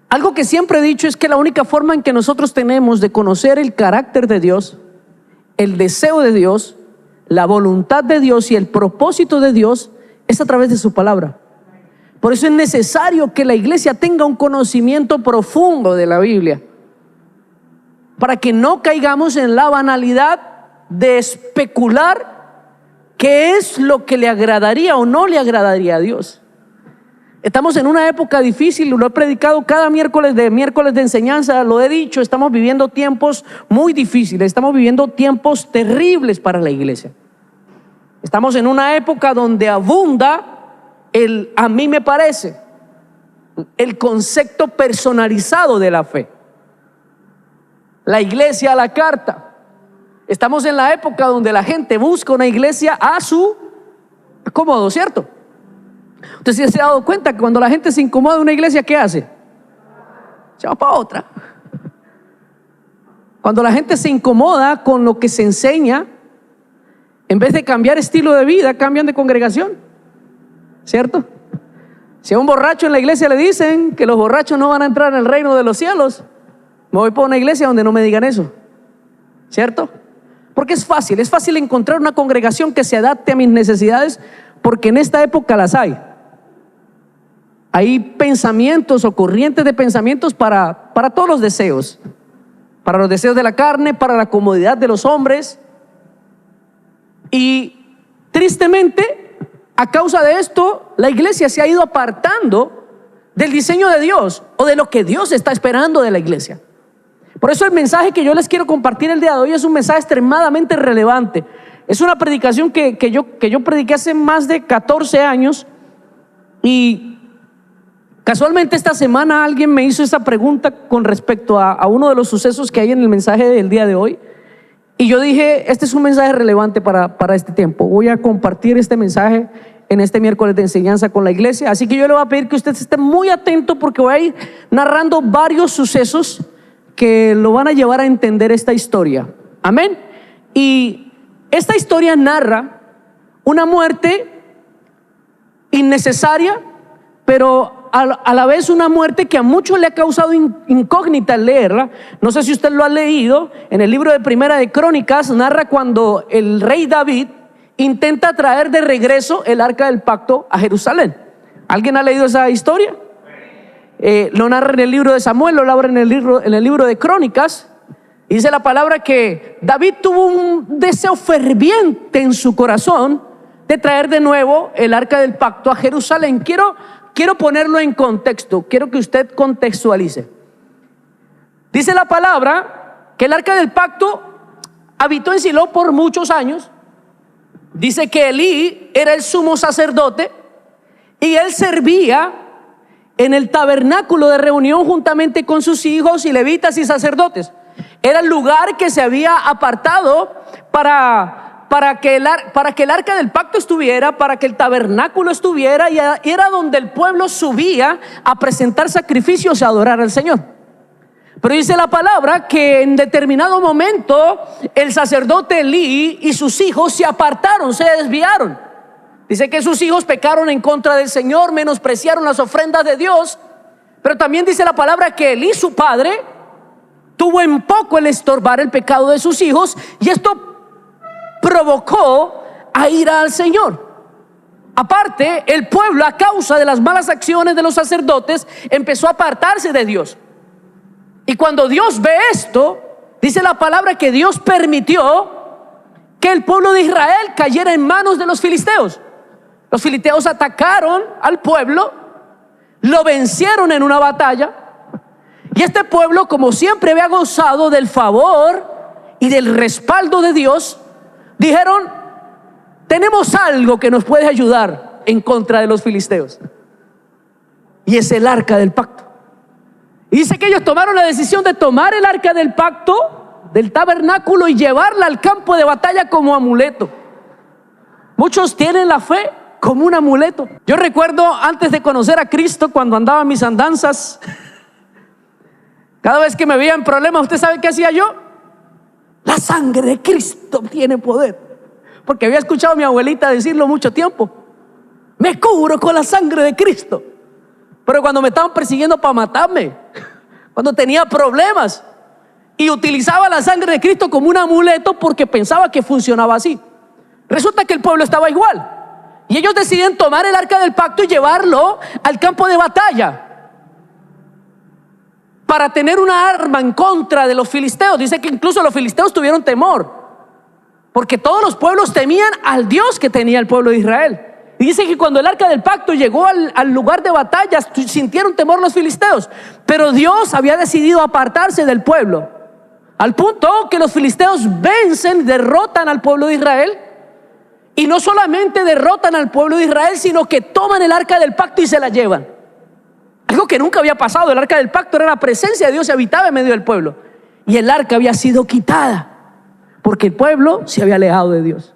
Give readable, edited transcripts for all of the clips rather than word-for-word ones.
Algo que siempre he dicho es que la única forma en que nosotros tenemos de conocer el carácter de Dios, el deseo de Dios, la voluntad de Dios y el propósito de Dios es a través de su palabra. Por eso es necesario que la iglesia tenga un conocimiento profundo de la Biblia, para que no caigamos en la banalidad de especular qué es lo que le agradaría o no le agradaría a Dios. Estamos en una época difícil, lo he predicado cada miércoles de enseñanza, lo he dicho, estamos viviendo tiempos muy difíciles, estamos viviendo tiempos terribles para la iglesia. Estamos en una época donde abunda a mí me parece, el concepto personalizado de la fe. La iglesia a la carta. Estamos en la época donde la gente busca una iglesia a su acomodo, ¿cierto? Usted sí se ha dado cuenta que cuando la gente se incomoda de una iglesia, ¿qué hace? Se va para otra. Cuando la gente se incomoda con lo que se enseña, en vez de cambiar estilo de vida, cambian de congregación, ¿cierto? Si a un borracho en la iglesia le dicen que los borrachos no van a entrar en el reino de los cielos, me voy para una iglesia donde no me digan eso, ¿cierto? Porque es fácil encontrar una congregación que se adapte a mis necesidades, porque en esta época las hay. Hay pensamientos o corrientes de pensamientos para todos los deseos, para los deseos de la carne, para la comodidad de los hombres. Y tristemente, a causa de esto, la iglesia se ha ido apartando del diseño de Dios o de lo que Dios está esperando de la iglesia. Por eso el mensaje que yo les quiero compartir el día de hoy es un mensaje extremadamente relevante. Es una predicación que yo prediqué hace más de 14 años, y casualmente esta semana alguien me hizo esa pregunta con respecto a uno de los sucesos que hay en el mensaje del día de hoy. Y yo dije, este es un mensaje relevante para este tiempo. Voy a compartir este mensaje en este miércoles de enseñanza con la iglesia. Así que yo le voy a pedir que usted esté muy atento, porque voy a ir narrando varios sucesos que lo van a llevar a entender esta historia. Amén. Y esta historia narra una muerte innecesaria, pero a la vez una muerte que a muchos le ha causado incógnita al leerla. No sé si usted lo ha leído. En el libro de Primera de Crónicas narra cuando el rey David intenta traer de regreso el arca del pacto a Jerusalén. ¿Alguien ha leído esa historia? Lo narra en el libro de Samuel, lo narra en el libro de Crónicas. Y dice la palabra que David tuvo un deseo ferviente en su corazón de traer de nuevo el arca del pacto a Jerusalén. Quiero ponerlo en contexto, quiero que usted contextualice. Dice la palabra que el arca del pacto habitó en Silo por muchos años. Dice que Elí era el sumo sacerdote y él servía en el tabernáculo de reunión juntamente con sus hijos y levitas y sacerdotes. Era el lugar que se había apartado para que el arca del pacto estuviera, para que el tabernáculo estuviera, y era donde el pueblo subía a presentar sacrificios y a adorar al Señor. Pero dice la palabra que en determinado momento el sacerdote Elí y sus hijos se apartaron, se desviaron. Dice que sus hijos pecaron en contra del Señor, menospreciaron las ofrendas de Dios. Pero también dice la palabra que Elí, su padre, tuvo en poco el estorbar el pecado de sus hijos, y esto provocó a ira al Señor. Aparte, el pueblo, a causa de las malas acciones de los sacerdotes, empezó a apartarse de Dios. Y cuando Dios ve esto, dice la palabra que Dios permitió que el pueblo de Israel cayera en manos de los filisteos. Los filisteos atacaron al pueblo, lo vencieron en una batalla, y este pueblo, como siempre había gozado del favor y del respaldo de Dios, dijeron: tenemos algo que nos puede ayudar en contra de los filisteos, y es el arca del pacto. Y dice que ellos tomaron la decisión de tomar el arca del pacto del tabernáculo y llevarla al campo de batalla como amuleto. Muchos tienen la fe como un amuleto. Yo recuerdo antes de conocer a Cristo, cuando andaba en mis andanzas, cada vez que me veía en problemas, ¿usted sabe qué hacía yo? La sangre de Cristo tiene poder, porque había escuchado a mi abuelita decirlo mucho tiempo. Me cubro con la sangre de Cristo. pero cuando me estaban persiguiendo para matarme, cuando tenía problemas, y utilizaba la sangre de Cristo como un amuleto porque pensaba que funcionaba así. Resulta que el pueblo estaba igual, y ellos deciden tomar el arca del pacto y llevarlo al campo de batalla para tener una arma en contra de los filisteos. Dice que incluso los filisteos tuvieron temor, porque todos los pueblos temían al Dios que tenía el pueblo de Israel. Y dice que cuando el arca del pacto llegó al lugar de batalla, sintieron temor los filisteos, pero Dios había decidido apartarse del pueblo, al punto que los filisteos vencen, derrotan al pueblo de Israel. Y no solamente derrotan al pueblo de Israel, sino que toman el arca del pacto y se la llevan. Algo que nunca había pasado. El arca del pacto era la presencia de Dios y habitaba en medio del pueblo, y el arca había sido quitada porque el pueblo se había alejado de Dios.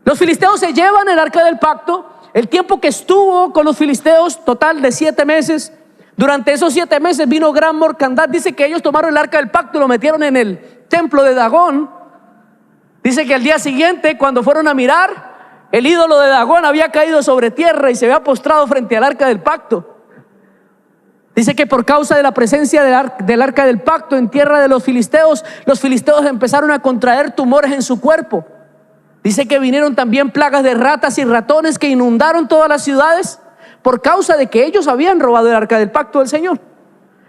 Los filisteos se llevan el arca del pacto. El tiempo que estuvo con los filisteos, total de 7 meses. Durante esos 7 meses vino gran mortandad. Dice que ellos tomaron el arca del pacto y lo metieron en el templo de Dagón. Dice que al día siguiente, cuando fueron a mirar, el ídolo de Dagón había caído sobre tierra y se había postrado frente al arca del pacto. Dice que por causa de la presencia del arca del pacto en tierra de los filisteos empezaron a contraer tumores en su cuerpo. Dice que vinieron también plagas de ratas y ratones que inundaron todas las ciudades por causa de que ellos habían robado el arca del pacto del Señor.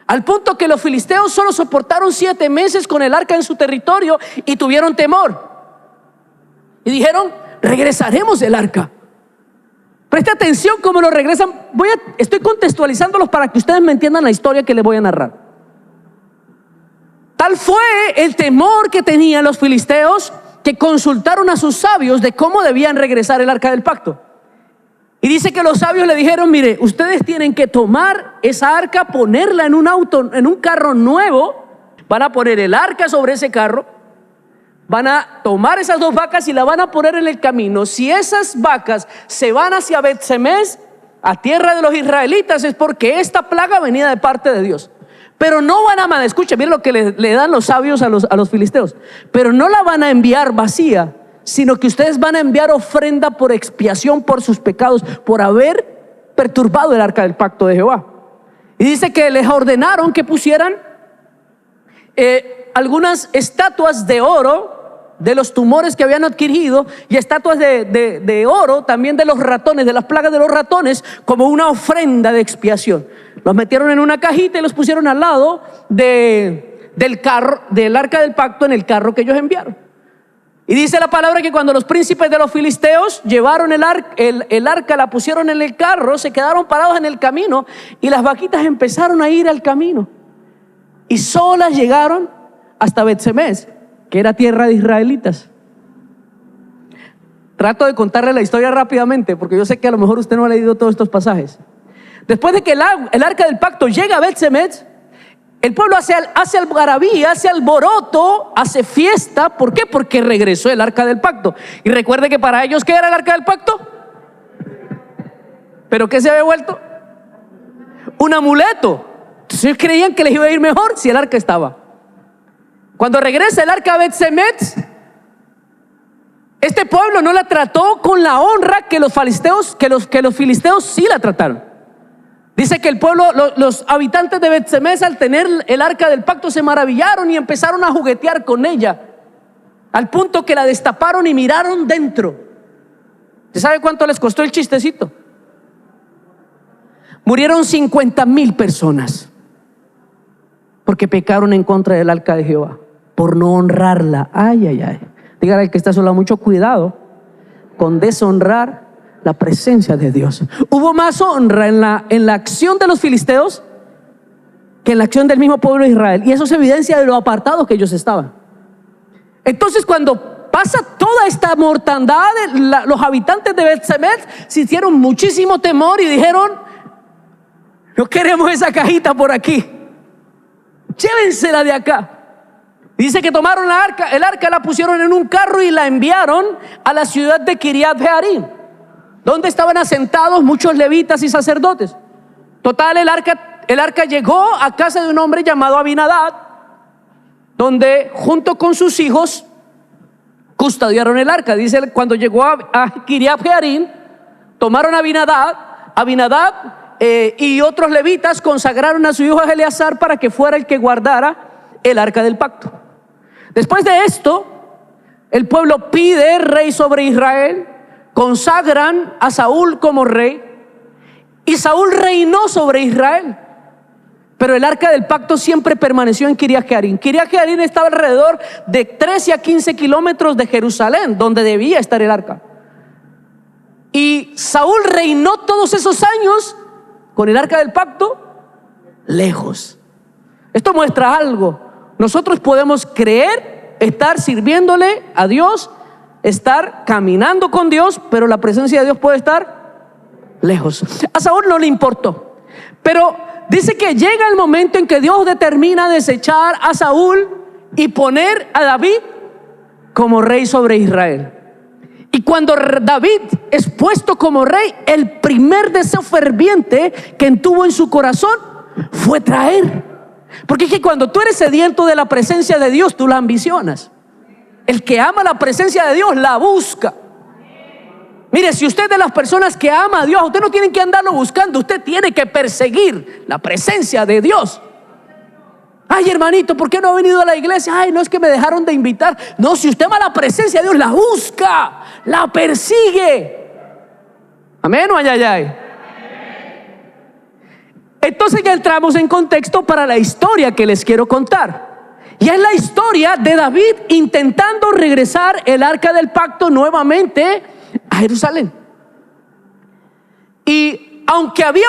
Al punto que los filisteos solo soportaron 7 meses con el arca en su territorio y tuvieron temor. Y dijeron: regresaremos el arca. Preste atención cómo lo regresan. Estoy contextualizándolos para que ustedes me entiendan la historia que les voy a narrar. Tal fue el temor que tenían los filisteos que consultaron a sus sabios de cómo debían regresar el arca del pacto. Y dice que los sabios le dijeron: mire, ustedes tienen que tomar esa arca, ponerla en un auto, en un carro nuevo. Van a poner el arca sobre ese carro, van a tomar esas 2 vacas y la van a poner en el camino. Si esas vacas se van hacia Bet-Semes, a tierra de los israelitas, es porque esta plaga venía de parte de Dios. Pero no van a mandar, escuchen, miren lo que le dan los sabios a los filisteos. Pero no la van a enviar vacía, sino que ustedes van a enviar ofrenda por expiación por sus pecados, por haber perturbado el arca del pacto de Jehová. Y dice que les ordenaron que pusieran algunas estatuas de oro de los tumores que habían adquirido, y estatuas de oro también de los ratones, de las plagas de los ratones, como una ofrenda de expiación. Los metieron en una cajita y los pusieron al lado del carro, del arca del pacto, en el carro que ellos enviaron. Y dice la palabra que cuando los príncipes de los filisteos llevaron el arca, la pusieron en el carro, se quedaron parados en el camino, y las vaquitas empezaron a ir al camino, y solas llegaron hasta Bet-Semes, que era tierra de israelitas. Trato de contarle la historia rápidamente, porque yo sé que a lo mejor usted no ha leído todos estos pasajes. Después de que el arca del pacto llega a Bet-Semes, el pueblo hace algarabía, hace alboroto, hace fiesta. ¿Por qué? Porque regresó el arca del pacto. Y recuerde que para ellos, ¿qué era el arca del pacto? ¿Pero qué se había vuelto? Un amuleto. Entonces ellos creían que les iba a ir mejor si el arca estaba. Cuando regresa el arca a Bet-Semes, este pueblo no la trató con la honra que los filisteos sí la trataron. Dice que el pueblo, los habitantes de Bet-Semes, al tener el arca del pacto, se maravillaron y empezaron a juguetear con ella, al punto que la destaparon y miraron dentro. ¿Usted sabe cuánto les costó el chistecito? Murieron 50,000 personas porque pecaron en contra del arca de Jehová, por no honrarla. Ay, ay, ay. Dígale al que está solo: mucho cuidado con deshonrar la presencia de Dios. Hubo más honra en la acción de los filisteos que en la acción del mismo pueblo de Israel, y eso es evidencia de lo apartados que ellos estaban. Entonces, cuando pasa toda esta mortandad, los habitantes de Bet-Semes sintieron muchísimo temor y dijeron: no queremos esa cajita por aquí, llévensela de acá. Dice que tomaron el arca, la pusieron en un carro y la enviaron a la ciudad de Kiriat Jearim, donde estaban asentados muchos levitas y sacerdotes. Total, el arca llegó a casa de un hombre llamado Abinadab, donde junto con sus hijos custodiaron el arca. Dice, cuando llegó a Kiriat Jearim, tomaron a Abinadab y otros levitas consagraron a su hijo Eleazar para que fuera el que guardara el arca del pacto. Después de esto, el pueblo pide rey sobre Israel, consagran a Saúl como rey, y Saúl reinó sobre Israel. Pero el arca del pacto siempre permaneció en Kiriat Jearim. Kiriat Jearim estaba alrededor de 13 a 15 kilómetros de Jerusalén, donde debía estar el arca. Y Saúl reinó todos esos años con el arca del pacto lejos. Esto muestra algo. Nosotros podemos creer, estar sirviéndole a Dios, estar caminando con Dios, pero la presencia de Dios puede estar lejos. A Saúl no le importó, pero dice que llega el momento en que Dios determina desechar a Saúl y poner a David como rey sobre Israel. Y cuando David es puesto como rey, el primer deseo ferviente que tuvo en su corazón fue traer. Porque es que cuando tú eres sediento de la presencia de Dios, tú la ambicionas. El que ama la presencia de Dios la busca. Mire, si usted es de las personas que ama a Dios, usted no tiene que andarlo buscando, usted tiene que perseguir la presencia de Dios. Ay, hermanito, ¿por qué no ha venido a la iglesia? Ay, no, es que me dejaron de invitar. No, si usted ama la presencia de Dios, la busca, la persigue. Amén o ay. Entonces ya entramos en contexto para la historia que les quiero contar. Y es la historia de David intentando regresar el arca del pacto nuevamente a Jerusalén. Y aunque había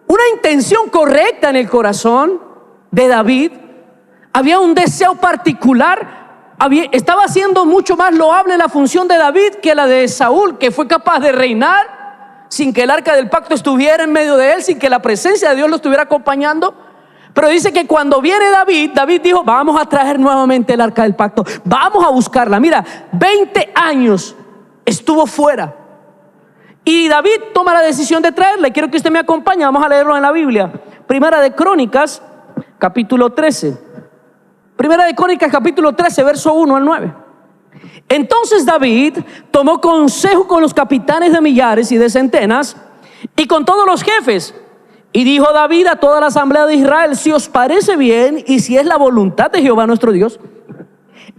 una intención correcta en el corazón de David, había un deseo particular. Estaba siendo mucho más loable la función de David que la de Saúl, que fue capaz de reinar sin que el arca del pacto estuviera en medio de él, sin que la presencia de Dios lo estuviera acompañando. Pero dice que cuando viene David dijo: vamos a traer nuevamente el arca del pacto, vamos a buscarla. Mira, 20 años estuvo fuera y David toma la decisión de traerla. Y quiero que usted me acompañe, vamos a leerlo en la Biblia. Primera de Crónicas, capítulo 13. Primera de Crónicas, capítulo 13, verso 1 al 9. Entonces David tomó consejo con los capitanes de millares y de centenas y con todos los jefes. Y dijo David a toda la asamblea de Israel: si os parece bien y si es la voluntad de Jehová nuestro Dios,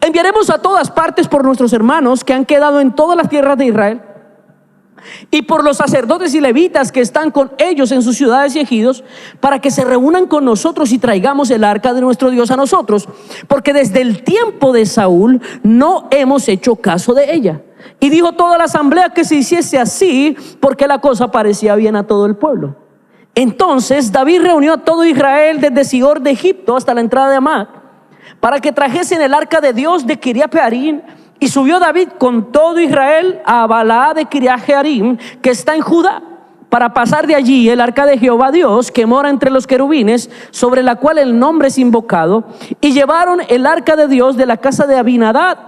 enviaremos a todas partes por nuestros hermanos que han quedado en todas las tierras de Israel, y por los sacerdotes y levitas que están con ellos en sus ciudades y ejidos, para que se reúnan con nosotros y traigamos el arca de nuestro Dios a nosotros, porque desde el tiempo de Saúl no hemos hecho caso de ella. Y dijo toda la asamblea que se hiciese así, porque la cosa parecía bien a todo el pueblo. Entonces David reunió a todo Israel desde Sigor de Egipto hasta la entrada de Amad, para que trajesen el arca de Dios de Kiriat Jearim. Y subió David con todo Israel a Balaá de Kiriat Jearim, que está en Judá, para pasar de allí el arca de Jehová Dios, que mora entre los querubines, sobre la cual el nombre es invocado. Y llevaron el arca de Dios de la casa de Abinadab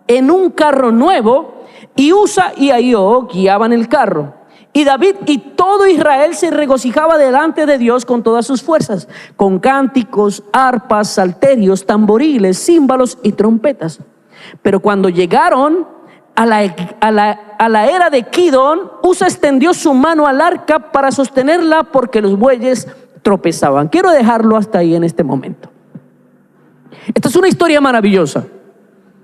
en un carro nuevo, y Usa y Ahío guiaban el carro. Y David y todo Israel se regocijaba delante de Dios con todas sus fuerzas, con cánticos, arpas, salterios, tamboriles, címbalos y trompetas. Pero cuando llegaron a la era de Kidón, Usa extendió su mano al arca para sostenerla, porque los bueyes tropezaban. Quiero dejarlo hasta ahí en este momento. Esta es una historia maravillosa.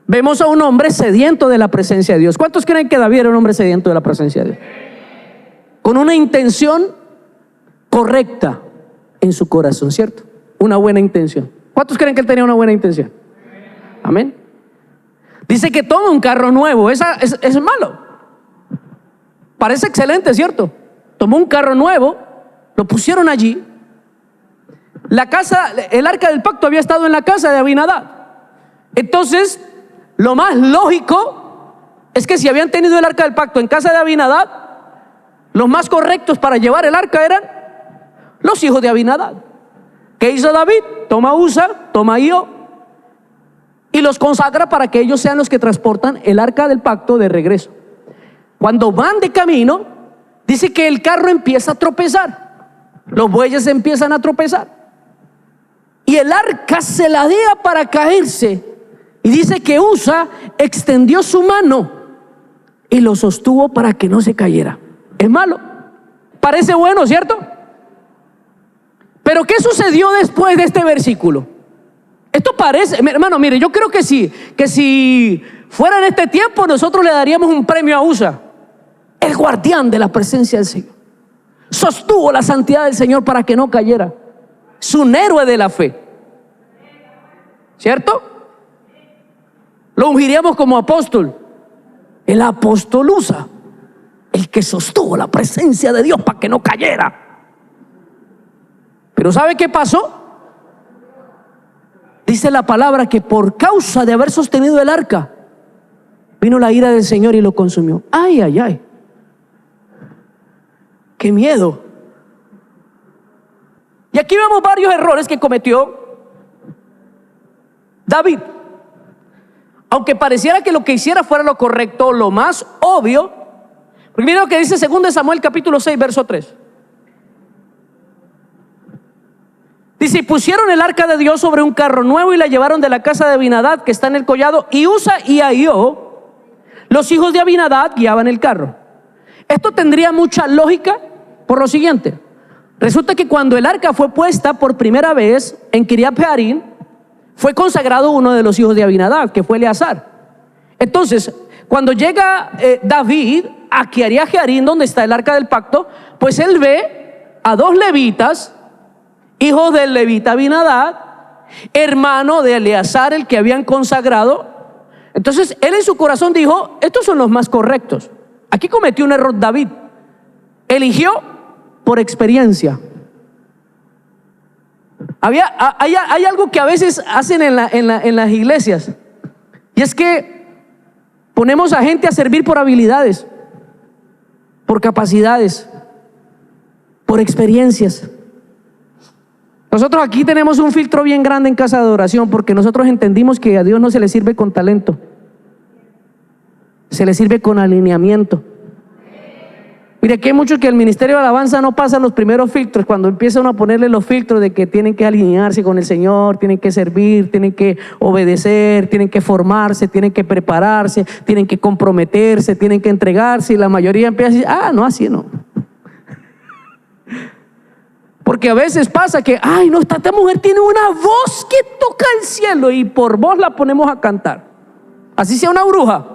Vemos a un hombre sediento de la presencia de Dios. ¿Cuántos creen que David era un hombre sediento de la presencia de Dios? Con una intención correcta en su corazón, ¿cierto? Una buena intención. ¿Cuántos creen que él tenía una buena intención? Amén. Dice que toma un carro nuevo. Es malo. Parece excelente, ¿cierto? Tomó un carro nuevo, lo pusieron allí. El arca del pacto había estado en la casa de Abinadab. Entonces, lo más lógico es que si habían tenido el arca del pacto en casa de Abinadab, los más correctos para llevar el arca eran los hijos de Abinadab. ¿Qué hizo David? Toma a Usa, toma a Ahío y los consagra para que ellos sean los que transportan el arca del pacto de regreso. Cuando van de camino, dice que el carro empieza a tropezar, los bueyes empiezan a tropezar y el arca se ladea para caerse. Y dice que Usa extendió su mano y lo sostuvo para que no se cayera. ¿Es malo? Parece bueno, ¿cierto? Pero ¿qué sucedió después de este versículo? Esto parece, hermano, mire, yo creo que si fuera en este tiempo nosotros le daríamos un premio a Usa, el guardián de la presencia del Señor. Sostuvo la santidad del Señor para que no cayera. Es un héroe de la fe, ¿cierto? Lo ungiríamos como apóstol. El apóstol Usa, el que sostuvo la presencia de Dios para que no cayera. Pero ¿sabe qué pasó? Dice la palabra que por causa de haber sostenido el arca, vino la ira del Señor y lo consumió. Ay, ay, ay. ¡Qué miedo! Y aquí vemos varios errores que cometió David. Aunque pareciera que lo que hiciera fuera lo correcto, lo más obvio. Mira lo que dice 2 Samuel capítulo 6, verso 3. Dice: y pusieron el arca de Dios sobre un carro nuevo y la llevaron de la casa de Abinadab, que está en el collado, y Usa y Ahío, los hijos de Abinadab, guiaban el carro. Esto tendría mucha lógica por lo siguiente. Resulta que cuando el arca fue puesta por primera vez en Kiriat Jearim, fue consagrado uno de los hijos de Abinadab, que fue Eleazar. Entonces, cuando llega David a Kiriat Jearim, donde está el arca del pacto, pues él ve a dos levitas, hijos del levita Abinadab, hermano de Eleazar, el que habían consagrado. Entonces él en su corazón dijo: estos son los más correctos. Aquí cometió un error David. Eligió por experiencia. Hay algo que a veces hacen en las iglesias, y es que ponemos a gente a servir por habilidades, por capacidades, por experiencias. Nosotros aquí tenemos un filtro bien grande en casa de adoración, porque nosotros entendimos que a Dios no se le sirve con talento, se le sirve con alineamiento. Mire, que hay muchos que el ministerio de alabanza no pasan los primeros filtros. Cuando empiezan a ponerle los filtros de que tienen que alinearse con el Señor, tienen que servir, tienen que obedecer, tienen que formarse, tienen que prepararse, tienen que comprometerse, tienen que entregarse, y la mayoría empieza a decir: ah, no, así no. Porque a veces pasa que, ay, no, esta mujer tiene una voz que toca el cielo, y por voz la ponemos a cantar, así sea una bruja.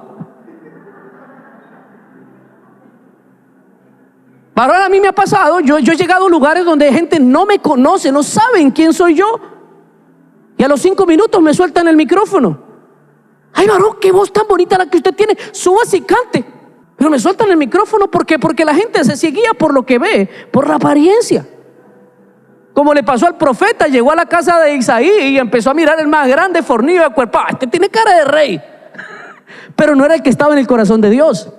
Ahora a mí me ha pasado, yo he llegado a lugares donde gente no me conoce, no saben quién soy yo, y a los 5 minutos me sueltan el micrófono. Ay, varón, qué voz tan bonita la que usted tiene, súbase y cante. Pero me sueltan el micrófono porque la gente se guía por lo que ve, por la apariencia. Como le pasó al profeta, llegó a la casa de Isaí y empezó a mirar el más grande, fornido de cuerpo. Este tiene cara de rey, pero no era el que estaba en el corazón de Dios.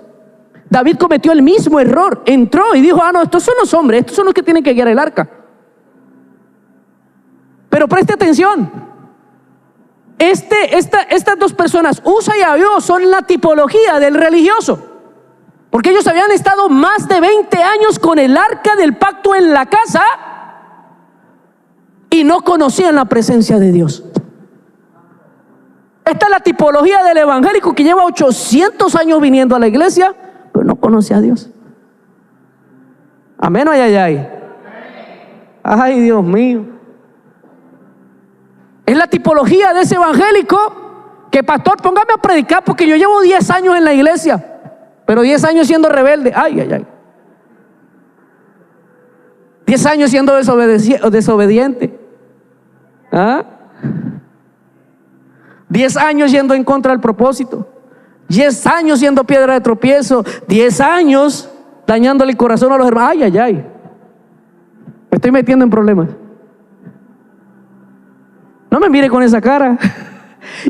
David cometió el mismo error. Entró y dijo: ah, no, estos son los hombres, estos son los que tienen que guiar el arca. Pero preste atención, estas dos personas, Usa y Ahío, son la tipología del religioso, porque ellos habían estado más de 20 años con el arca del pacto en la casa y no conocían la presencia de Dios. Esta es la tipología del evangélico que lleva 800 años viniendo a la iglesia, pero no conoce a Dios. Amén o ay, ay, ay. Ay, Dios mío. Es la tipología de ese evangélico que: pastor, póngame a predicar porque yo llevo 10 años en la iglesia, pero 10 años siendo rebelde. Ay, ay, ay. 10 años siendo desobediente. ¿Ah? 10 años yendo en contra del propósito. 10 años siendo piedra de tropiezo. 10 años dañándole el corazón a los hermanos. Ay, ay, ay. Me estoy metiendo en problemas. No me mire con esa cara.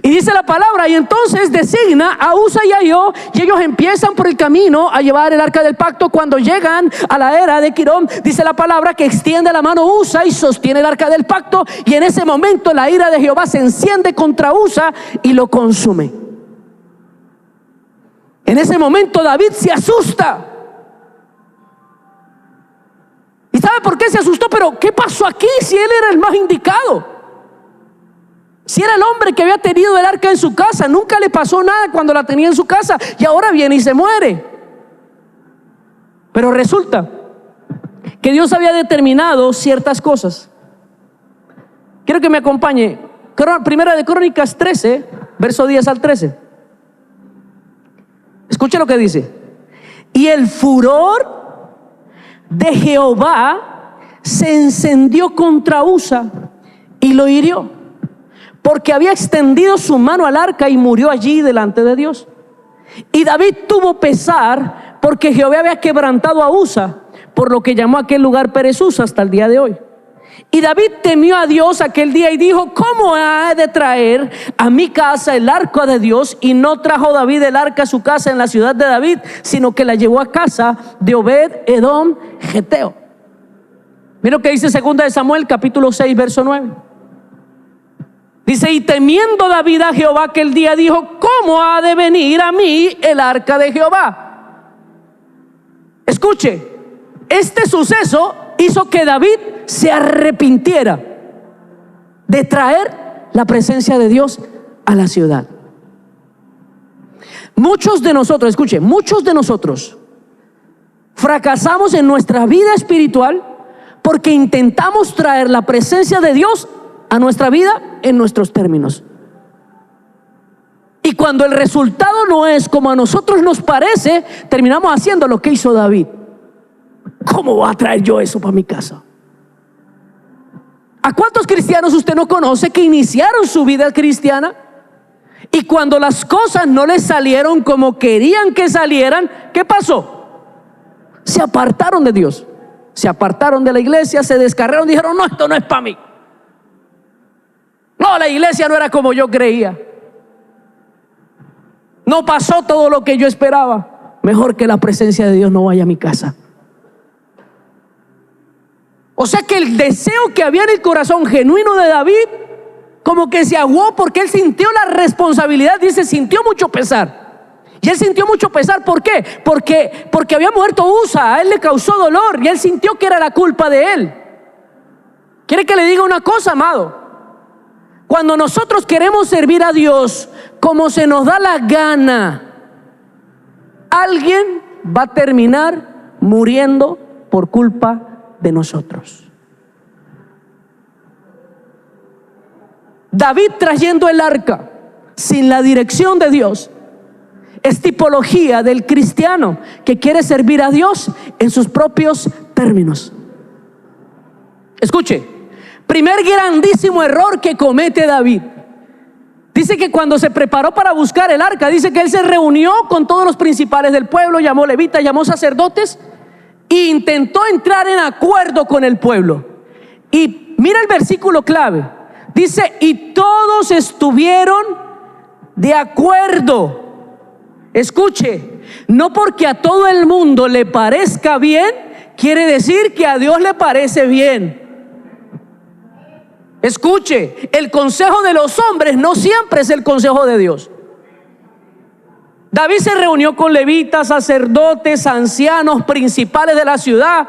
Y dice la palabra: y entonces designa a Usa y Ahío, y ellos empiezan por el camino a llevar el arca del pacto. Cuando llegan a la era de Quirón, dice la palabra que extiende la mano Usa y sostiene el arca del pacto, y en ese momento la ira de Jehová se enciende contra Usa y lo consume. En ese momento David se asusta. ¿Y sabe por qué se asustó? Pero ¿qué pasó aquí si él era el más indicado? Si era el hombre que había tenido el arca en su casa, nunca le pasó nada cuando la tenía en su casa, y ahora viene y se muere. Pero resulta que Dios había determinado ciertas cosas. Quiero que me acompañe. Primera de Crónicas 13, verso 10 al 13. Escuche lo que dice. Y el furor de Jehová se encendió contra Usa y lo hirió, porque había extendido su mano al arca y murió allí delante de Dios. Y David tuvo pesar porque Jehová había quebrantado a Usa, por lo que llamó a aquel lugar Pérez Usa hasta el día de hoy. Y David temió a Dios aquel día y dijo: ¿cómo ha de traer a mi casa el arca de Dios? Y no trajo David el arca a su casa en la ciudad de David, sino que la llevó a casa de Obed-Edom Geteo. Mira lo que dice 2 de Samuel capítulo 6 verso 9. Dice: y temiendo David a Jehová aquel día dijo: ¿cómo ha de venir a mí el arca de Jehová? Escuche, este suceso hizo que David se arrepintiera de traer la presencia de Dios a la ciudad. Muchos de nosotros, escuche, muchos de nosotros fracasamos en nuestra vida espiritual porque intentamos traer la presencia de Dios a nuestra vida en nuestros términos. Y cuando el resultado no es como a nosotros nos parece, terminamos haciendo lo que hizo David. ¿Cómo voy a traer yo eso para mi casa? ¿A cuántos cristianos usted no conoce que iniciaron su vida cristiana y cuando las cosas no les salieron como querían que salieran, qué pasó? Se apartaron de Dios, se apartaron de la iglesia, se descarriaron, dijeron: no, esto no es para mí. No, la iglesia no era como yo creía. No pasó todo lo que yo esperaba. Mejor que la presencia de Dios no vaya a mi casa. O sea que el deseo que había en el corazón genuino de David como que se aguó, porque él sintió la responsabilidad. Dice, sintió mucho pesar. Y él sintió mucho pesar, ¿por qué? Porque había muerto Usa, a él le causó dolor y él sintió que era la culpa de él. ¿Quiere que le diga una cosa, amado? Cuando nosotros queremos servir a Dios como se nos da la gana, alguien va a terminar muriendo por culpa de nosotros. David trayendo el arca sin la dirección de Dios es tipología del cristiano que quiere servir a Dios en sus propios términos. Escuche, primer grandísimo error que comete David. Dice que cuando se preparó para buscar el arca, dice que él se reunió con todos los principales del pueblo, llamó levitas, llamó sacerdotes e intentó entrar en acuerdo con el pueblo. Y mira el versículo clave. Dice, y todos estuvieron de acuerdo. Escuche, no porque a todo el mundo le parezca bien, quiere decir que a Dios le parece bien. Escuche, el consejo de los hombres no siempre es el consejo de Dios. David se reunió con levitas, sacerdotes, ancianos, principales de la ciudad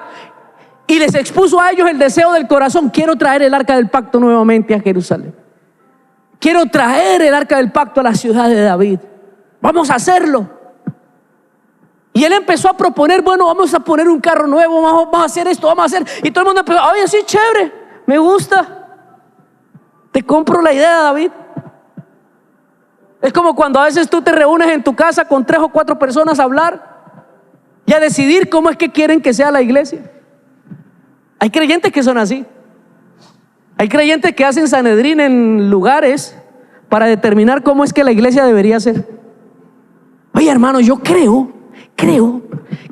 y les expuso a ellos el deseo del corazón. Quiero traer el arca del pacto nuevamente a Jerusalén. Quiero traer el arca del pacto a la ciudad de David. Vamos a hacerlo. Y él empezó a proponer, bueno, vamos a poner un carro nuevo, vamos a hacer esto, vamos a hacer. Y todo el mundo empezó, oye, sí, chévere, me gusta. Te compro la idea, David. Es como cuando a veces tú te reúnes en tu casa con 3 o 4 personas a hablar y a decidir cómo es que quieren que sea la iglesia. Hay creyentes que son así. Hay creyentes que hacen Sanedrín en lugares para determinar cómo es que la iglesia debería ser. Oye, hermano, yo creo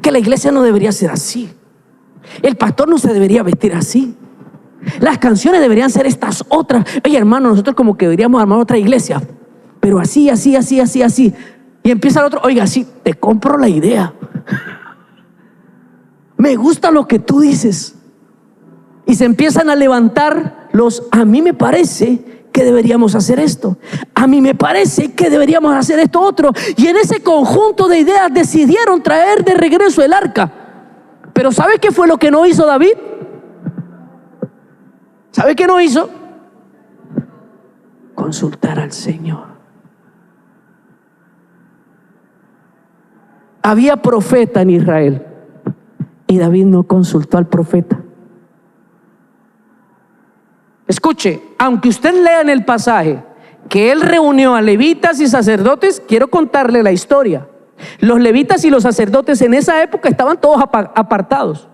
que la iglesia no debería ser así. El pastor no se debería vestir así. Las canciones deberían ser estas otras. Oye, hermano, nosotros como que deberíamos armar otra iglesia, pero así. Y empieza el otro, oiga, sí, te compro la idea. Me gusta lo que tú dices. Y se empiezan a levantar a mí me parece que deberíamos hacer esto. A mí me parece que deberíamos hacer esto otro. Y en ese conjunto de ideas decidieron traer de regreso el arca. Pero ¿sabe qué fue lo que no hizo David? ¿Sabe qué no hizo? Consultar al Señor. Había profeta en Israel Y David no consultó al profeta. Escuche, aunque usted lea en el pasaje que él reunió a levitas y sacerdotes, quiero contarle la historia. Los levitas y los sacerdotes en esa época estaban todos apartados,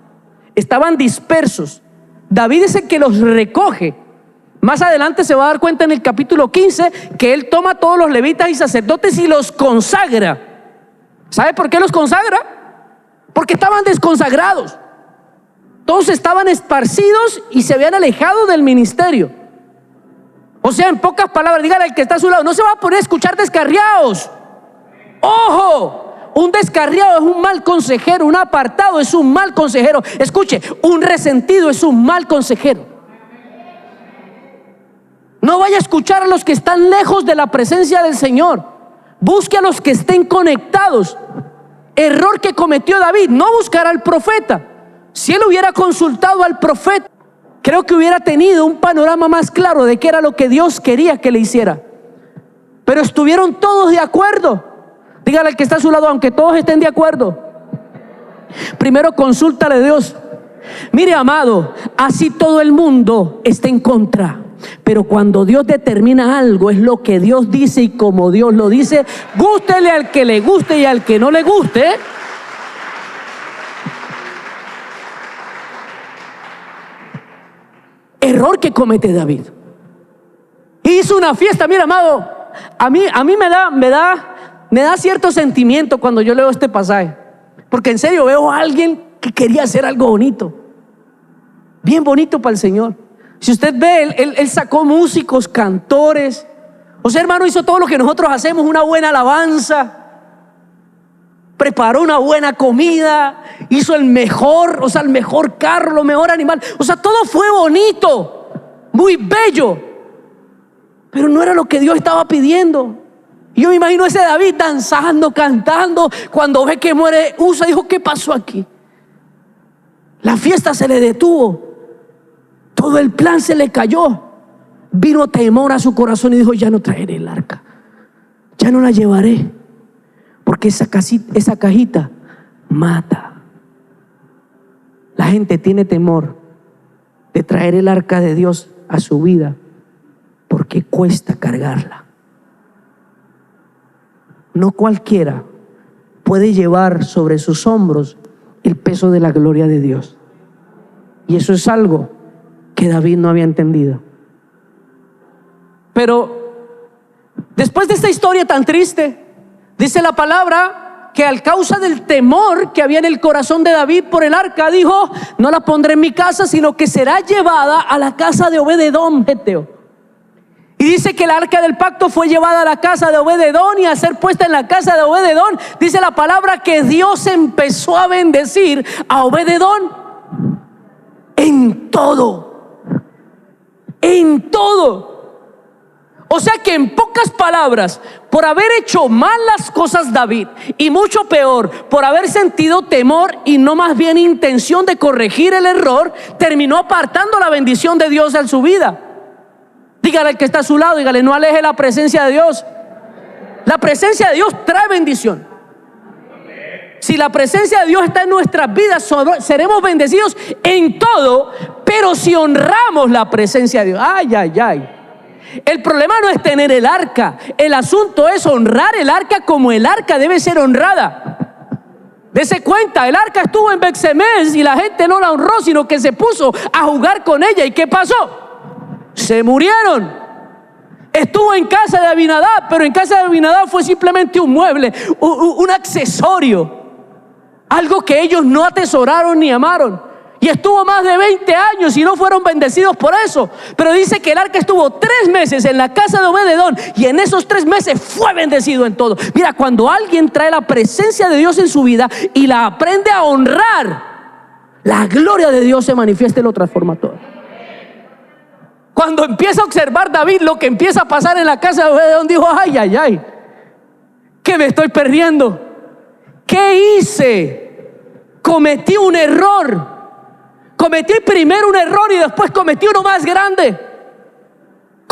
estaban dispersos. David es el que los recoge. Más adelante se va a dar cuenta en el capítulo 15 que él toma a todos los levitas y sacerdotes y los consagra. ¿Sabe por qué los consagra? Porque estaban desconsagrados. Todos estaban esparcidos y se habían alejado del ministerio. O sea, en pocas palabras, dígale al que está a su lado, no se va a poner a escuchar descarriados. ¡Ojo! Un descarriado es un mal consejero, un apartado es un mal consejero. Escuche, un resentido es un mal consejero. No vaya a escuchar a los que están lejos de la presencia del Señor. Busque a los que estén conectados. Error que cometió David, no buscar al profeta. Si él hubiera consultado al profeta, creo que hubiera tenido un panorama más claro de qué era lo que Dios quería que le hiciera. Pero estuvieron todos de acuerdo. Dígale al que está a su lado, aunque todos estén de acuerdo, primero consúltale a Dios. Mire, amado, así todo el mundo está en contra, pero cuando Dios determina algo, es lo que Dios dice y como Dios lo dice. Gústele al que le guste y al que no le guste. Error que comete David. Hizo una fiesta. Mira, amado, a mí me da cierto sentimiento cuando yo leo este pasaje, porque en serio veo a alguien que quería hacer algo bonito, bien bonito para el Señor. Si usted ve, él sacó músicos, cantores. O sea, hermano, hizo todo lo que nosotros hacemos, una buena alabanza, preparó una buena comida, hizo el mejor carro, lo mejor animal. O sea, todo fue bonito, muy bello, pero no era lo que Dios estaba pidiendo. Y yo me imagino a ese David danzando, cantando. Cuando ve que muere Usa, dijo: ¿qué pasó aquí? La fiesta se le detuvo, todo el plan se le cayó. Vino temor a su corazón y dijo: ya no traeré el arca, ya no la llevaré, porque esa cajita mata. La gente tiene temor de traer el arca de Dios a su vida porque cuesta cargarla. No cualquiera puede llevar sobre sus hombros el peso de la gloria de Dios. Y eso es algo que David no había entendido. Pero después de esta historia tan triste, dice la palabra que a causa del temor que había en el corazón de David por el arca, dijo: no la pondré en mi casa, sino que será llevada a la casa de Obed-edom geteo. Y dice que el arca del pacto fue llevada a la casa de Obed-edom, y a ser puesta en la casa de Obed-edom, dice la palabra que Dios empezó a bendecir a Obed-edom en todo. En todo. O sea que, en pocas palabras, por haber hecho mal las cosas David, y mucho peor, por haber sentido temor y no más bien intención de corregir el error, terminó apartando la bendición de Dios en su vida. Dígale al que está a su lado, dígale: no aleje la presencia de Dios. La presencia de Dios trae bendición. Si la presencia de Dios está en nuestras vidas, seremos bendecidos en todo. Pero si honramos la presencia de Dios, ay, ay, ay. El problema no es tener el arca, el asunto es honrar el arca como el arca debe ser honrada. Dese cuenta, el arca estuvo en Bet-Semes y la gente no la honró, sino que se puso a jugar con ella. ¿Y qué pasó? Se murieron. Estuvo en casa de Abinadab, pero en casa de Abinadab fue simplemente un mueble, un accesorio, algo que ellos no atesoraron ni amaron. Y estuvo más de 20 años y no fueron bendecidos por eso. Pero dice que el arca estuvo 3 meses en la casa de Obed-edom, y en esos 3 meses fue bendecido en todo. Mira, cuando alguien trae la presencia de Dios en su vida y la aprende a honrar, la gloria de Dios se manifiesta y lo transforma todo. Cuando empieza a observar David lo que empieza a pasar en la casa de Obed-edom, dijo: ay, ay, ay, ¿qué me estoy perdiendo? ¿Qué hice? Cometí un error. Cometí primero un error y después cometí uno más grande.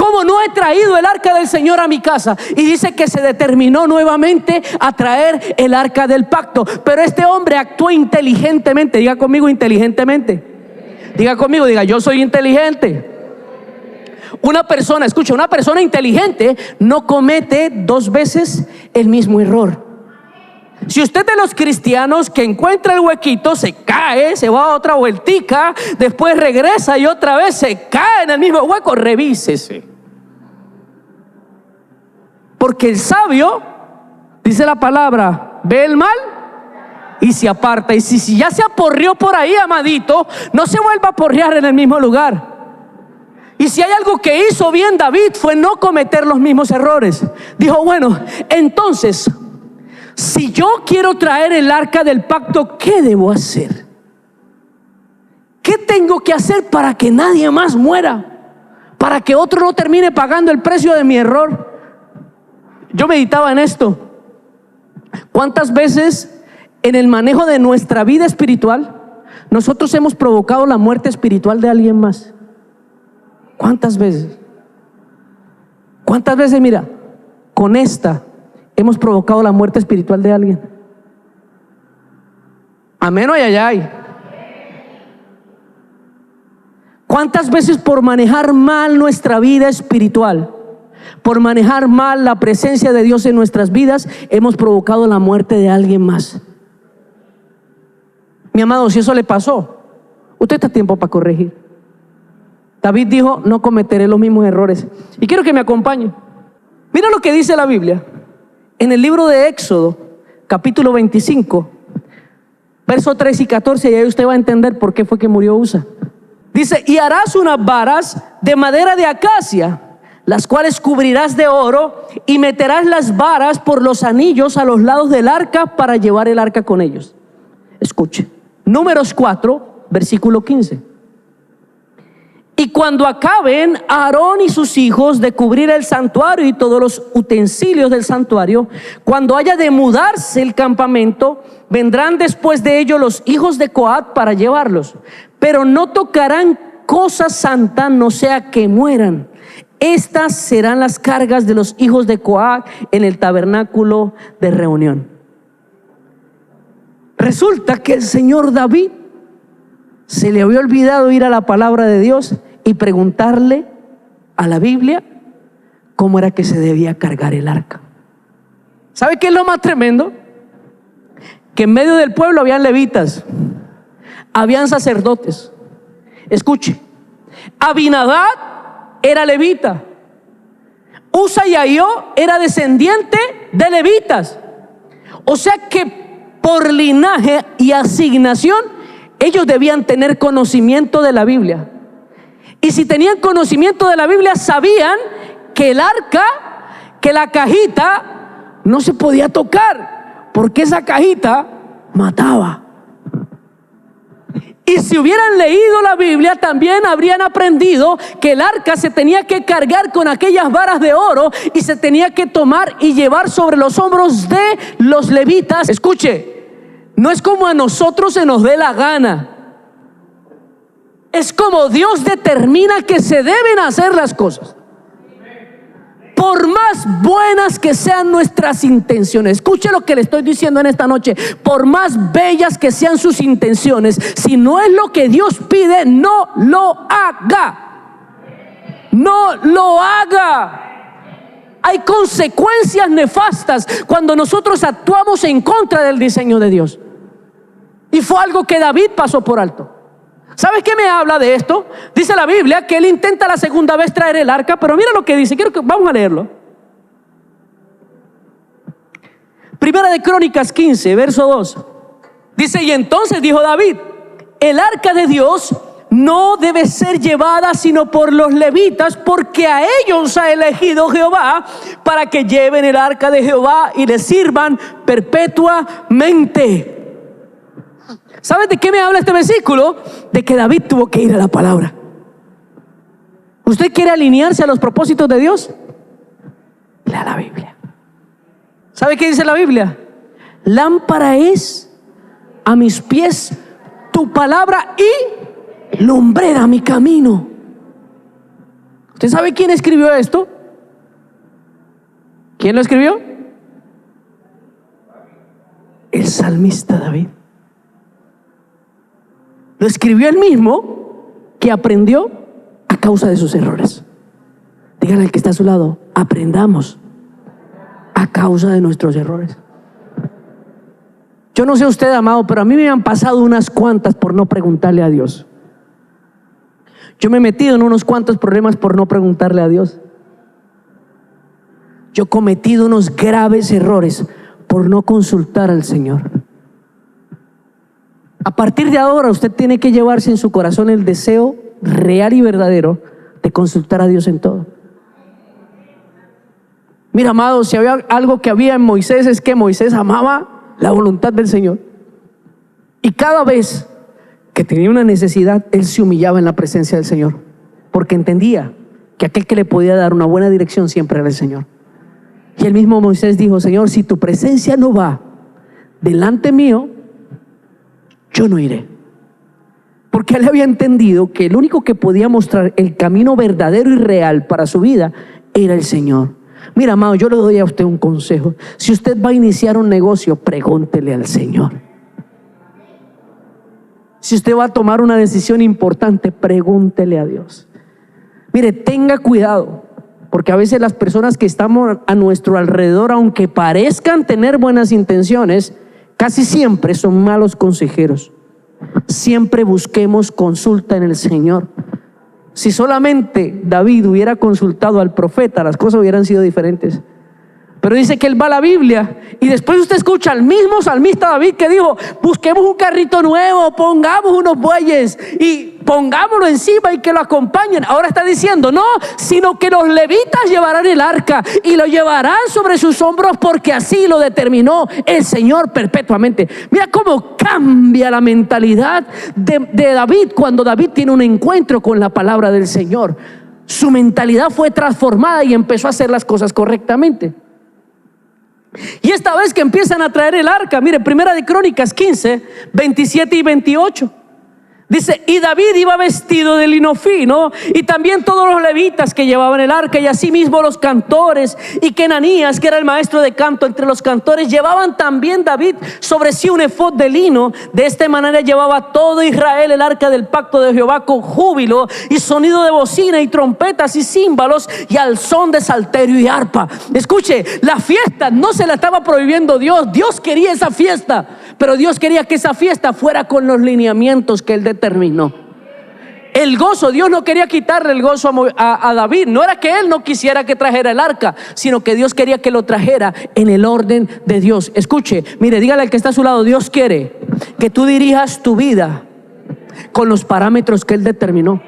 ¿Cómo no he traído el arca del Señor a mi casa? Y dice que se determinó nuevamente a traer el arca del pacto. Pero este hombre actuó inteligentemente. Diga conmigo, inteligentemente. Diga conmigo, diga, yo soy inteligente. Una persona, escucha, una persona inteligente no comete dos veces el mismo error. Si usted es de los cristianos que encuentra el huequito, se cae, se va a otra vueltica, después regresa y otra vez se cae en el mismo hueco, revísese. Porque el sabio, dice la palabra, ve el mal y se aparta. Y si ya se aporreó por ahí, amadito, no se vuelva a aporrear en el mismo lugar. Y si hay algo que hizo bien David, fue no cometer los mismos errores. Dijo, bueno, entonces, si yo quiero traer el arca del pacto, ¿qué debo hacer? ¿Qué tengo que hacer para que nadie más muera? Para que otro no termine pagando el precio de mi error. Yo meditaba en esto. ¿Cuántas veces en el manejo de nuestra vida espiritual nosotros hemos provocado la muerte espiritual de alguien más? ¿Cuántas veces? ¿Cuántas veces, mira, con esta hemos provocado la muerte espiritual de alguien? Amén o ayayay. ¿Cuántas veces por manejar mal nuestra vida espiritual, por manejar mal la presencia de Dios en nuestras vidas, hemos provocado la muerte de alguien más? Mi amado, si eso le pasó, usted está a tiempo para corregir. David dijo, no cometeré los mismos errores. Y quiero que me acompañe. Mira lo que dice la Biblia en el libro de Éxodo, capítulo 25, verso 3 y 14, y ahí usted va a entender por qué fue que murió Usa. Dice, y harás unas varas de madera de acacia, las cuales cubrirás de oro, y meterás las varas por los anillos a los lados del arca para llevar el arca con ellos. Escuche, Números 4, versículo 15. Y cuando acaben Aarón y sus hijos de cubrir el santuario y todos los utensilios del santuario, cuando haya de mudarse el campamento, vendrán después de ello los hijos de Coat para llevarlos, pero no tocarán cosa santa, no sea que mueran. Estas serán las cargas de los hijos de Coat en el tabernáculo de reunión. Resulta que el señor David se le había olvidado ir a la palabra de Dios y preguntarle a la Biblia cómo era que se debía cargar el arca. ¿Sabe qué es lo más tremendo? Que en medio del pueblo habían levitas, habían sacerdotes. Escuche, Abinadab era levita, Usa y Ahio era descendiente de levitas. O sea que por linaje y asignación ellos debían tener conocimiento de la Biblia. Y si tenían conocimiento de la Biblia, sabían que el arca, que la cajita no se podía tocar, porque esa cajita mataba. Y si hubieran leído la Biblia, también habrían aprendido que el arca se tenía que cargar con aquellas varas de oro y se tenía que tomar y llevar sobre los hombros de los levitas. Escuche, no es como a nosotros se nos dé la gana. Es como Dios determina que se deben hacer las cosas. Por más buenas que sean nuestras intenciones, escuche lo que le estoy diciendo en esta noche. Por más bellas que sean sus intenciones, si no es lo que Dios pide, no lo haga. No lo haga. Hay consecuencias nefastas cuando nosotros actuamos en contra del diseño de Dios. Y fue algo que David pasó por alto. ¿Sabes qué me habla de esto? Dice la Biblia que él intenta la segunda vez traer el arca, pero mira lo que dice. Vamos a leerlo. Primera de Crónicas 15, verso 2. Dice, y entonces dijo David, el arca de Dios no debe ser llevada sino por los levitas, porque a ellos ha elegido Jehová para que lleven el arca de Jehová y le sirvan perpetuamente. ¿Sabes de qué me habla este versículo? De que David tuvo que ir a la palabra. ¿Usted quiere alinearse a los propósitos de Dios? Lea la Biblia. ¿Sabe qué dice la Biblia? Lámpara es a mis pies tu palabra y lumbrera mi camino. ¿Usted sabe quién escribió esto? ¿Quién lo escribió? El salmista David. Lo escribió él mismo, que aprendió a causa de sus errores. Dígale al que está a su lado: aprendamos a causa de nuestros errores. Yo no sé usted, amado, pero a mí me han pasado unas cuantas por no preguntarle a Dios. Yo me he metido en unos cuantos problemas por no preguntarle a Dios. Yo he cometido unos graves errores por no consultar al Señor. A partir de ahora usted tiene que llevarse en su corazón el deseo real y verdadero de consultar a Dios en todo. Mira, amado, si había algo que había en Moisés, es que Moisés amaba la voluntad del Señor. Y cada vez que tenía una necesidad, él se humillaba en la presencia del Señor, porque entendía que aquel que le podía dar una buena dirección siempre era el Señor. Y el mismo Moisés dijo: Señor, si tu presencia no va delante mío, yo no iré. Porque él había entendido que el único que podía mostrar el camino verdadero y real para su vida era el Señor. Mira, amado, yo le doy a usted un consejo. Si usted va a iniciar un negocio, pregúntele al Señor. Si usted va a tomar una decisión importante, pregúntele a Dios. Mire, tenga cuidado, porque a veces las personas que estamos a nuestro alrededor, aunque parezcan tener buenas intenciones, casi siempre son malos consejeros. Siempre busquemos consulta en el Señor. Si solamente David hubiera consultado al profeta, las cosas hubieran sido diferentes. Pero dice que él va a la Biblia y después usted escucha al mismo salmista David que dijo: busquemos un carrito nuevo, pongamos unos bueyes y pongámoslo encima y que lo acompañen. Ahora está diciendo: no, sino que los levitas llevarán el arca y lo llevarán sobre sus hombros, porque así lo determinó el Señor perpetuamente. Mira cómo cambia la mentalidad de David cuando David tiene un encuentro con la palabra del Señor. Su mentalidad fue transformada y empezó a hacer las cosas correctamente. Y esta vez que empiezan a traer el arca, mire, Primera de Crónicas 15, 27 y 28. Dice: y David iba vestido de lino fino, y también todos los levitas que llevaban el arca, y asimismo los cantores, y que Ananías, que era el maestro de canto entre los cantores, llevaban también David sobre sí un efod de lino. De esta manera llevaba todo Israel el arca del pacto de Jehová con júbilo y sonido de bocina y trompetas y címbalos y al son de salterio y arpa. Escuche, la fiesta no se la estaba prohibiendo Dios. Dios quería esa fiesta, pero Dios quería que esa fiesta fuera con los lineamientos que él determinó. El gozo, Dios no quería quitarle el gozo a David. No era que él no quisiera que trajera el arca, sino que Dios quería que lo trajera en el orden de Dios. Escuche, mire, dígale al que está a su lado: Dios quiere que tú dirijas tu vida con los parámetros que él determinó.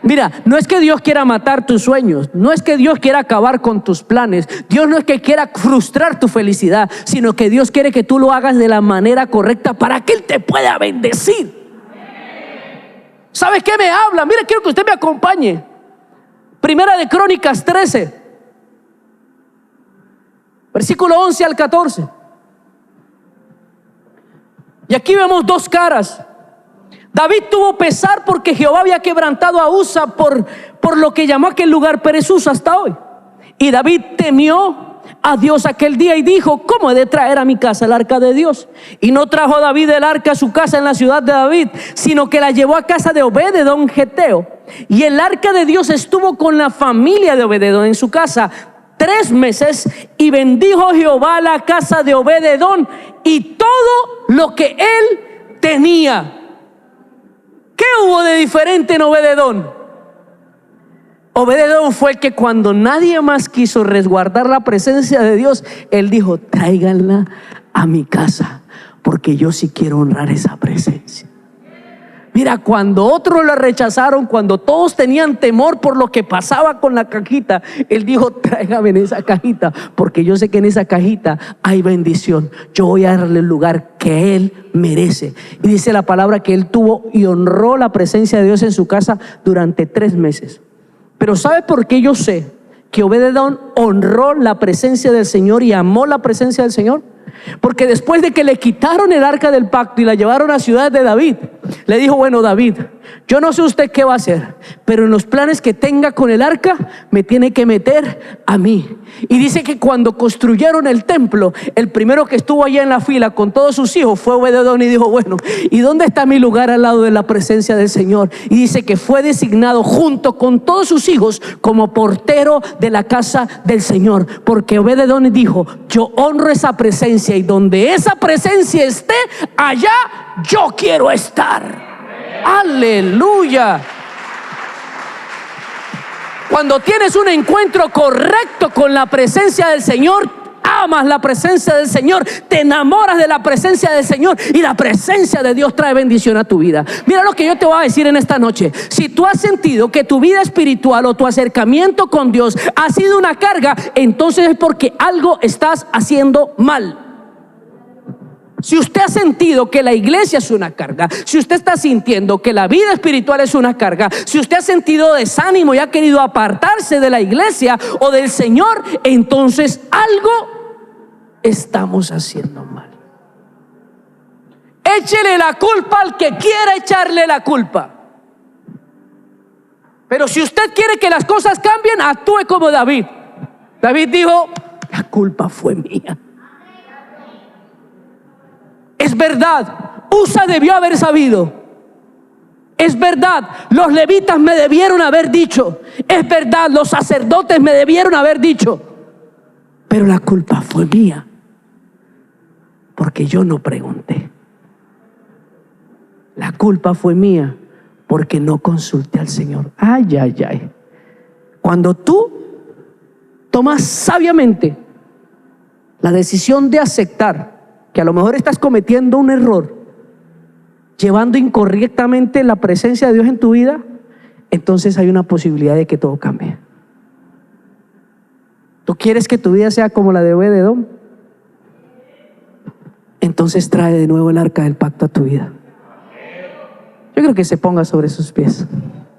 Mira, no es que Dios quiera matar tus sueños, no es que Dios quiera acabar con tus planes, Dios no es que quiera frustrar tu felicidad, sino que Dios quiere que tú lo hagas de la manera correcta para que él te pueda bendecir. ¿Sabe qué me habla? Mire, quiero que usted me acompañe. Primera de Crónicas 13, versículo 11 al 14. Y aquí vemos dos caras. David tuvo pesar porque Jehová había quebrantado a Usa por lo que llamó aquel lugar Perez hasta hoy. Y David temió a Dios aquel día y dijo: ¿cómo he de traer a mi casa el arca de Dios? Y no trajo David el arca a su casa en la ciudad de David, sino que la llevó a casa de Obed-edom geteo. Y el arca de Dios estuvo con la familia de Obed-edom en su casa 3 meses, y bendijo Jehová la casa de Obed-edom y todo lo que él tenía. ¿Qué hubo de diferente en Obed-edom? Obed-edom fue el que, cuando nadie más quiso resguardar la presencia de Dios, él dijo: tráiganla a mi casa, porque yo sí quiero honrar esa presencia. Mira, cuando otros la rechazaron, cuando todos tenían temor por lo que pasaba con la cajita, él dijo: tráigame en esa cajita, porque yo sé que en esa cajita hay bendición. Yo voy a darle el lugar que él merece. Y dice la palabra que él tuvo y honró la presencia de Dios en su casa durante 3 meses. Pero ¿sabe por qué yo sé que Obed-edom honró la presencia del Señor y amó la presencia del Señor? Porque después de que le quitaron el arca del pacto y la llevaron a la ciudad de David, le dijo: bueno, David, yo no sé usted qué va a hacer, pero en los planes que tenga con el arca, me tiene que meter a mí. Y dice que cuando construyeron el templo, el primero que estuvo allá en la fila con todos sus hijos fue Obed-edom y dijo: bueno, ¿y dónde está mi lugar al lado de la presencia del Señor? Y dice que fue designado junto con todos sus hijos como portero de la casa del Señor, porque Obed-edom dijo: yo honro esa presencia, y donde esa presencia esté, allá yo quiero estar. Aleluya. Cuando tienes un encuentro correcto con la presencia del Señor, amas la presencia del Señor, te enamoras de la presencia del Señor, y la presencia de Dios trae bendición a tu vida. Mira lo que yo te voy a decir en esta noche. Si tú has sentido que tu vida espiritual o tu acercamiento con Dios ha sido una carga, entonces es porque algo estás haciendo mal. Si usted ha sentido que la iglesia es una carga, si usted está sintiendo que la vida espiritual es una carga, si usted ha sentido desánimo y ha querido apartarse de la iglesia o del Señor, entonces algo estamos haciendo mal. Échele la culpa al que quiera echarle la culpa. Pero si usted quiere que las cosas cambien, actúe como David. David dijo: la culpa fue mía. Es verdad, Usa debió haber sabido. Es verdad, los levitas me debieron haber dicho. Es verdad, los sacerdotes me debieron haber dicho. Pero la culpa fue mía, porque yo no pregunté. La culpa fue mía, porque no consulté al Señor. Ay, ay, ay. Cuando tú tomas sabiamente la decisión de aceptar que a lo mejor estás cometiendo un error, llevando incorrectamente la presencia de Dios en tu vida, entonces hay una posibilidad de que todo cambie. ¿Tú quieres que tu vida sea como la de Obed-edom? Entonces trae de nuevo el arca del pacto a tu vida. Yo creo que se ponga sobre sus pies.